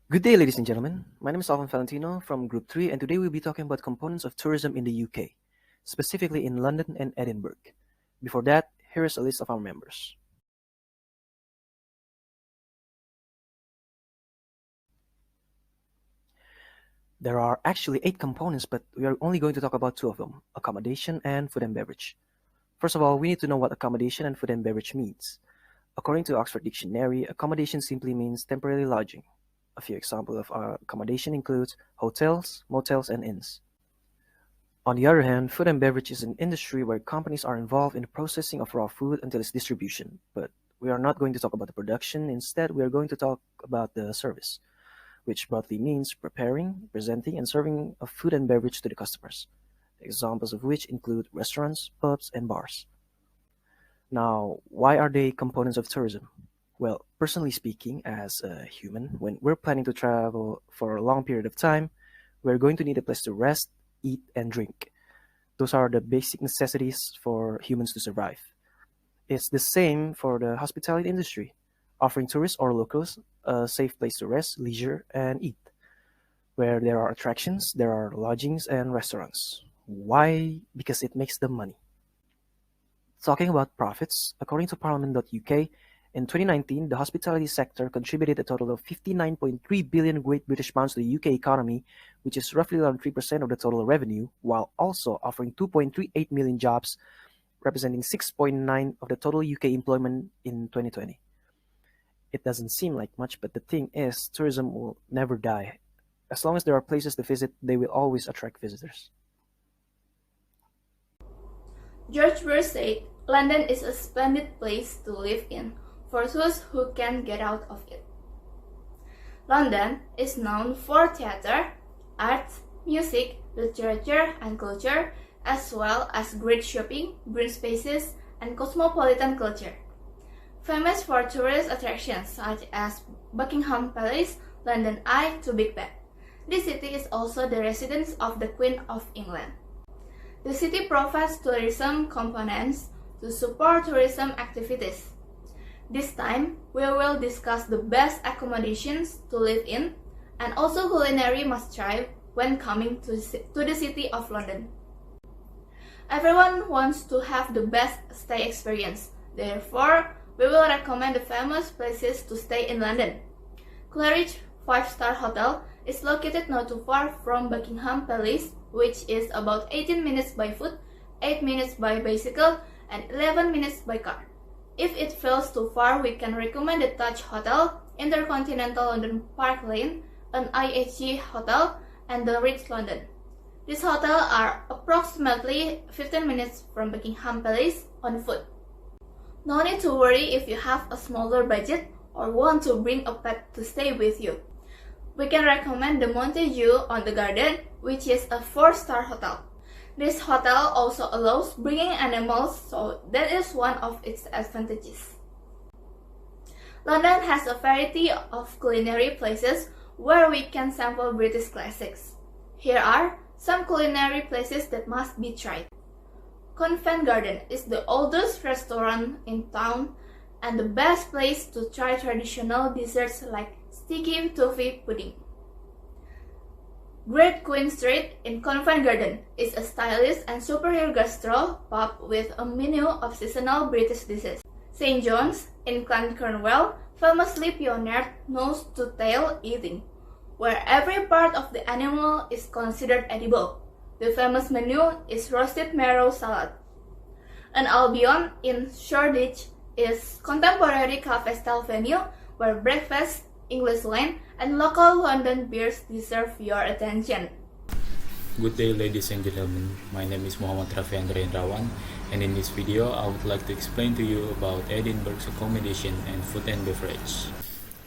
Good day, ladies and gentlemen. My name is Alfon Valentino from Group 3, and today we'll be talking about components of tourism in the UK, specifically in London and Edinburgh. Before that, here is a list of our members. There are actually 8 components, but we are only going to talk about 2 of them, accommodation and food and beverage. First of all, we need to know what accommodation and food and beverage means. According to Oxford Dictionary, accommodation simply means temporary lodging. A few examples of accommodation includes hotels, motels, and inns. On the other hand, food and beverage is an industry where companies are involved in the processing of raw food until its distribution. But we are not going to talk about the production. Instead, we are going to talk about the service, which broadly means preparing, presenting, and serving of food and beverage to the customers. Examples of which include restaurants, pubs, and bars. Now, why are they components of tourism? Well, personally speaking, as a human, when we're planning to travel for a long period of time, we're going to need a place to rest, eat, and drink. Those are the basic necessities for humans to survive. It's the same for the hospitality industry, offering tourists or locals a safe place to rest, leisure, and eat. Where there are attractions, there are lodgings and restaurants. Why? Because it makes them money. Talking about profits, according to Parliament.uk, in 2019, the hospitality sector contributed a total of 59.3 billion Great British pounds to the UK economy, which is roughly around 3% of the total revenue, while also offering 2.38 million jobs, representing 6.9% of the total UK employment in 2020. It doesn't seem like much, but the thing is, tourism will never die. As long as there are places to visit, they will always attract visitors. George Burns said, London is a splendid place to live in for those who can get out of it. London is known for theatre, art, music, literature, and culture, as well as great shopping, green spaces, and cosmopolitan culture. Famous for tourist attractions such as Buckingham Palace, London Eye to Big Ben. This city is also the residence of the Queen of England. The city provides tourism components to support tourism activities. This time, we will discuss the best accommodations to live in and also culinary must-try when coming to the city of London. Everyone wants to have the best stay experience. Therefore, we will recommend the famous places to stay in London. Claridge 5-star Hotel is located not too far from Buckingham Palace, which is about 18 minutes by foot, 8 minutes by bicycle, and 11 minutes by car. If it feels too far, we can recommend the Taj Hotel, Intercontinental London Park Lane, an IHG hotel, and the Ritz London. These hotels are approximately 15 minutes from Buckingham Palace on foot. No need to worry if you have a smaller budget or want to bring a pet to stay with you. We can recommend the Montague on the Garden, which is a 4-star hotel. This hotel also allows bringing animals, so that is one of its advantages. London has a variety of culinary places where we can sample British classics. Here are some culinary places that must be tried. Covent Garden is the oldest restaurant in town and the best place to try traditional desserts like sticky toffee pudding. Great Queen Street in Covent Garden is a stylish and superior gastro pub with a menu of seasonal British dishes. St. John's in Cornwall famously pioneered nose-to-tail eating, where every part of the animal is considered edible. The famous menu is roasted marrow salad. An Albion in Shoreditch is contemporary cafe-style venue where breakfast, English wine, and local London beers deserve your attention. Good day, ladies and gentlemen. My name is Raviandra, and in this video I would like to explain to you about Edinburgh's accommodation and food and beverage.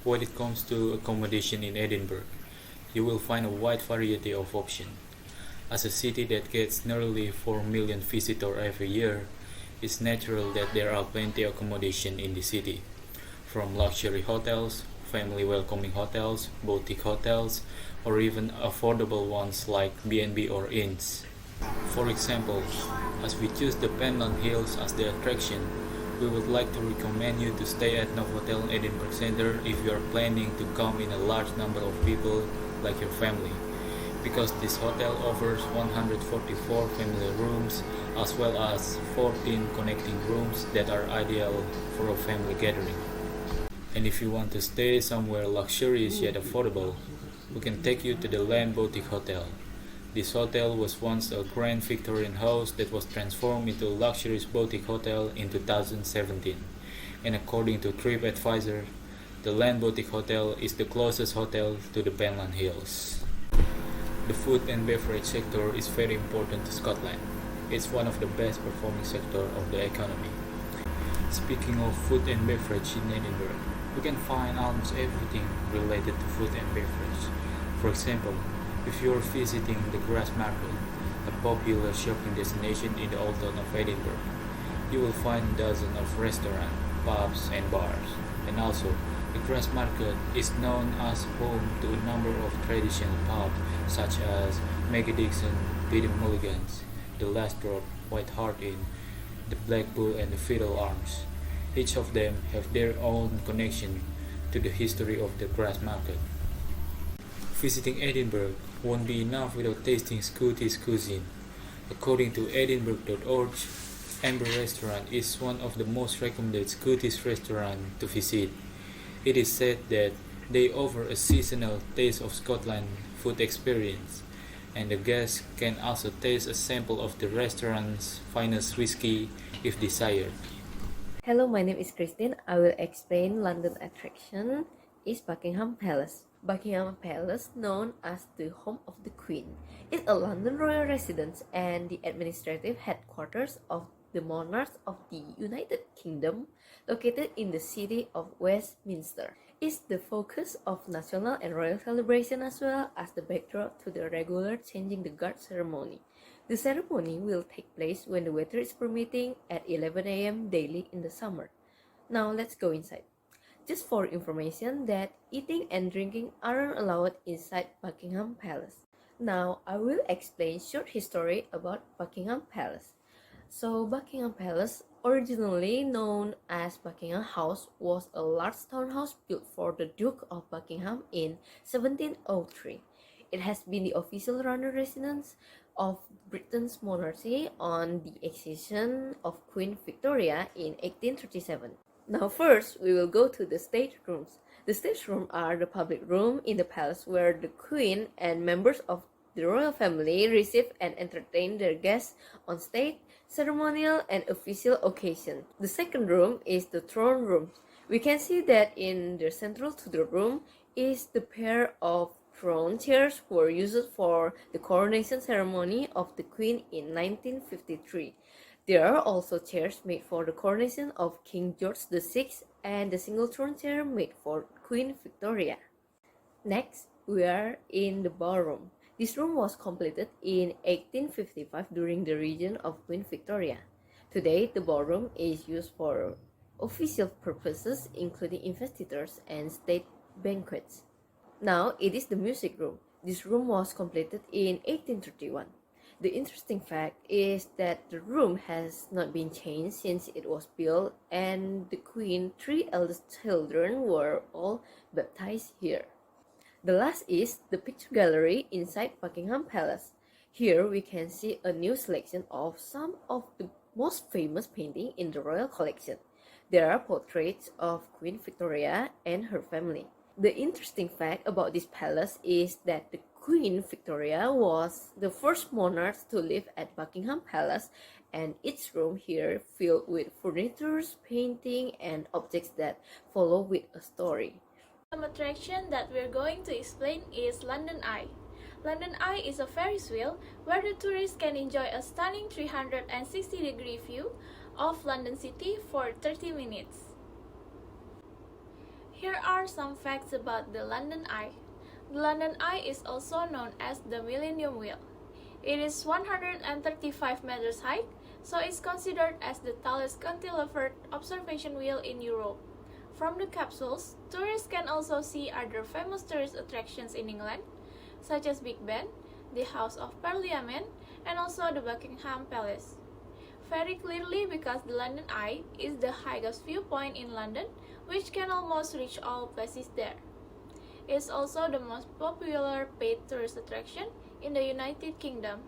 When it comes to accommodation in Edinburgh, you will find a wide variety of options. As a city that gets nearly 4 million visitors every year, it's natural that there are plenty of accommodation in the city, from luxury hotels, family welcoming hotels, boutique hotels, or even affordable ones like B&B or inns. For example, as we choose the Penland Hills as the attraction, We would like to recommend you to stay at Novotel Edinburgh Centre if you are planning to come in a large number of people like your family, because this hotel offers 144 family rooms as well as 14 connecting rooms that are ideal for a family gathering. And if you want to stay somewhere luxurious yet affordable, we can take you to the Land Boutique Hotel. This hotel was once a grand Victorian house that was transformed into a luxurious boutique hotel in 2017. And according to TripAdvisor, the Land Boutique Hotel is the closest hotel to the Penland Hills. The food and beverage sector is very important to Scotland. It's one of the best performing sector of the economy. Speaking of food and beverage in Edinburgh, you can find almost everything related to food and beverage. For example, if you're visiting the Grass Market, a popular shopping destination in the old town of Edinburgh, you will find dozens of restaurants, pubs and bars. And also, the Grass Market is known as home to a number of traditional pubs such as Maggie Dixon, Bidding Mulligan's, The Last Drop, White Hart Inn, the Black Bull and the Fiddle Arms. Each of them have their own connection to the history of the Grass Market. Visiting Edinburgh won't be enough without tasting Scottish cuisine. According to Edinburgh.org, Amber Restaurant is one of the most recommended Scottish restaurants to visit. It is said that they offer a seasonal Taste of Scotland food experience, and the guests can also taste a sample of the restaurant's finest whiskey if desired. Hello, my name is Christine. I will explain London attraction is Buckingham Palace. Buckingham Palace, known as the home of the Queen, is a London royal residence and the administrative headquarters of the monarchs of the United Kingdom, located in the city of Westminster. It's the focus of national and royal celebration as well as the backdrop to the regular changing the guard ceremony. The ceremony will take place when the weather is permitting at 11 a.m. daily in the summer. Now let's go inside. Just for information that eating and drinking aren't allowed inside Buckingham Palace. Now I will explain short history about Buckingham Palace. So Buckingham Palace, originally known as Buckingham House, was a large townhouse built for the Duke of Buckingham in 1703. It has been the official runner residence of Britain's monarchy on the accession of Queen Victoria in 1837. Now first, we will go to the state rooms. The state rooms are the public room in the palace where the Queen and members of the royal family receive and entertain their guests on state, ceremonial and official occasions. The second room is the throne room. We can see that in the central to the room is the pair of throne chairs were used for the coronation ceremony of the Queen in 1953. There are also chairs made for the coronation of King George VI and the single throne chair made for Queen Victoria. Next, we are in the ballroom. This room was completed in 1855 during the reign of Queen Victoria. Today, the ballroom is used for official purposes including investitures and state banquets. Now it is the music room. This room was completed in 1831. The interesting fact is that the room has not been changed since it was built, and the Queen's three eldest children were all baptized here. The last is the picture gallery inside Buckingham Palace. Here we can see a new selection of some of the most famous paintings in the royal collection. There are portraits of Queen Victoria and her family. The interesting fact about this palace is that the Queen Victoria was the first monarch to live at Buckingham Palace, and each room here filled with furniture, painting, and objects that follow with a story. Some attraction that we're going to explain is London Eye. London Eye is a Ferris wheel where the tourists can enjoy a stunning 360-degree view of London City for 30 minutes. Here are some facts about the London Eye. The London Eye is also known as the Millennium Wheel. It is 135 meters high, so it's considered as the tallest cantilevered observation wheel in Europe. From the capsules, tourists can also see other famous tourist attractions in England, such as Big Ben, the House of Parliament, and also the Buckingham Palace. very clearly because the London Eye is the highest viewpoint in London, which can almost reach all places there. It's also the most popular paid tourist attraction in the United Kingdom.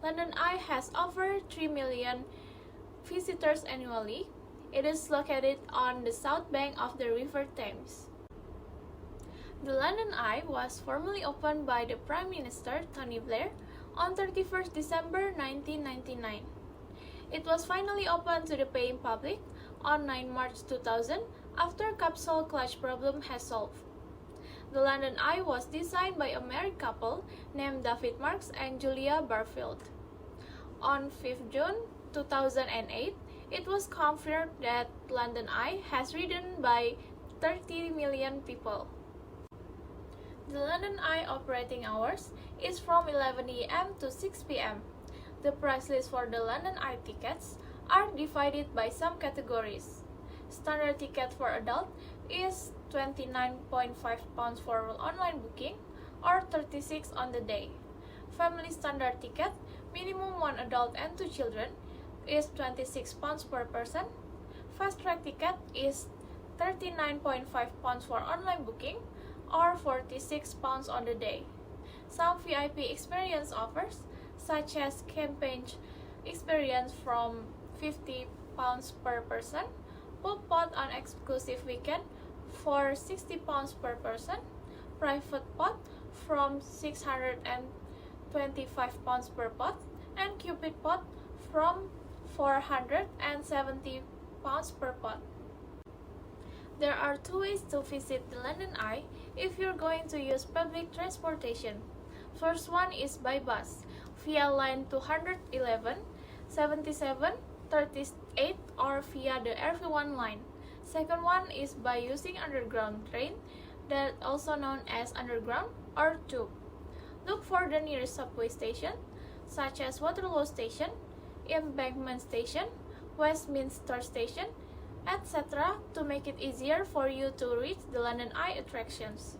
London Eye has over 3 million visitors annually. It is located on the south bank of the River Thames. The London Eye was formally opened by the Prime Minister Tony Blair on 31st December 1999. It was finally opened to the paying public on 9 March 2000 after capsule clutch problem has solved. The London Eye was designed by a married couple named David Marks and Julia Barfield. On 5th June 2008, it was confirmed that London Eye has ridden by 30 million people. The London Eye operating hours is from 11 a.m. to 6 p.m. The price list for the London Eye tickets are divided by some categories. Standard ticket for adult is £29.5 for online booking or 36 on the day. Family standard ticket, minimum 1 adult and 2 children, is £26 per person. Fast track ticket is £39.5 for online booking or £46 on the day. Some VIP experience offers, such as campaign experience from £50 per person, pool pot on exclusive weekend for £60 per person, private pot from £625 per pot, and cupid pot from £470 per pot. There are 2 ways to visit the London Eye if you're going to use public transportation. First one is by bus via line 211, 77, 38 or via the Ervina line. Second one is by using underground train, that also known as underground or tube. Look for the nearest subway station, such as Waterloo Station, Embankment Station, Westminster Station, etc. to make it easier for you to reach the London Eye attractions.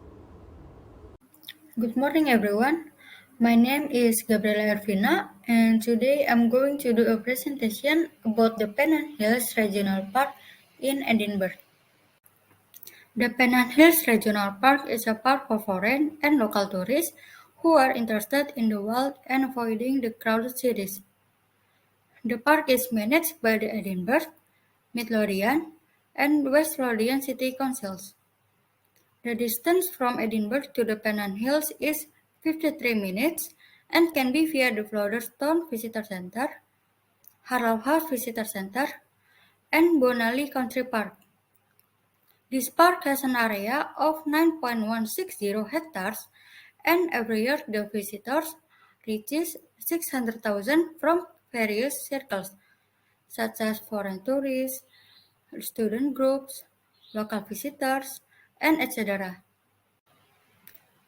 Good morning, everyone. My name is Gabriella Ervina, and today I'm going to do a presentation about the Pennant Hills Regional Park in Edinburgh. The Pennant Hills Regional Park is a park for foreign and local tourists who are interested in the wild and avoiding the crowded cities. The park is managed by the Edinburgh, Midlothian, and West Lothian City Councils. The distance from Edinburgh to the Pennant Hills is 53 minutes and can be via the Floderstone Visitor Centre, Harlow House Visitor Centre, and Bonally Country Park. This park has an area of 9.160 hectares, and every year the visitors reaches 600,000 from various circles, such as foreign tourists, student groups, local visitors, and etc.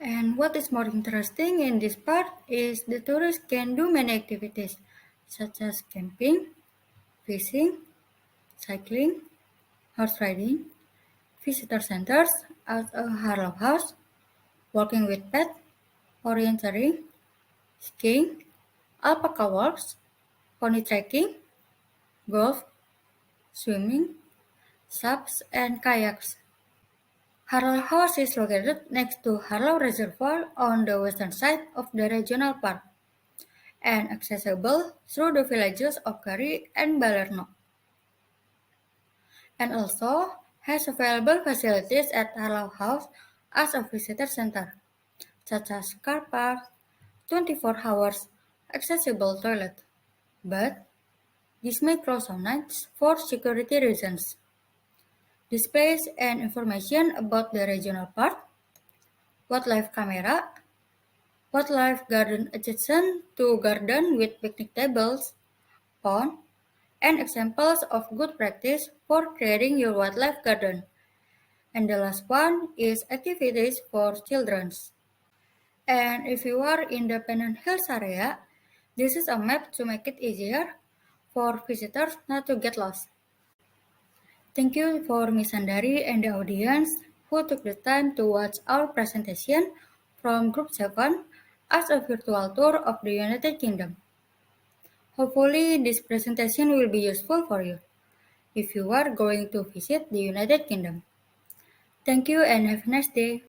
And what is more interesting in this park is the tourists can do many activities, such as camping, fishing, cycling, horse riding, visitor centers at a Harlow House, walking with pet, orienteering, skiing, alpaca walks, pony trekking, golf, swimming, SUPs, and kayaks. Harlow House is located next to Harlow Reservoir on the western side of the regional park and accessible through the villages of Carey and Balerno, and also has available facilities at Harlow House as a visitor center, such as car park, 24 hours accessible toilet, but this may close on nights for security reasons. Displays and information about the regional park, wildlife camera, wildlife garden adjacent to garden with picnic tables, pond, and examples of good practice for creating your wildlife garden. And the last one is activities for children. And if you are in the Pennant Hills area, this is a map to make it easier for visitors not to get lost. Thank you for Miss Andari and the audience who took the time to watch our presentation from Group 7 as a virtual tour of the United Kingdom. Hopefully, this presentation will be useful for you if you are going to visit the United Kingdom. Thank you and have a nice day.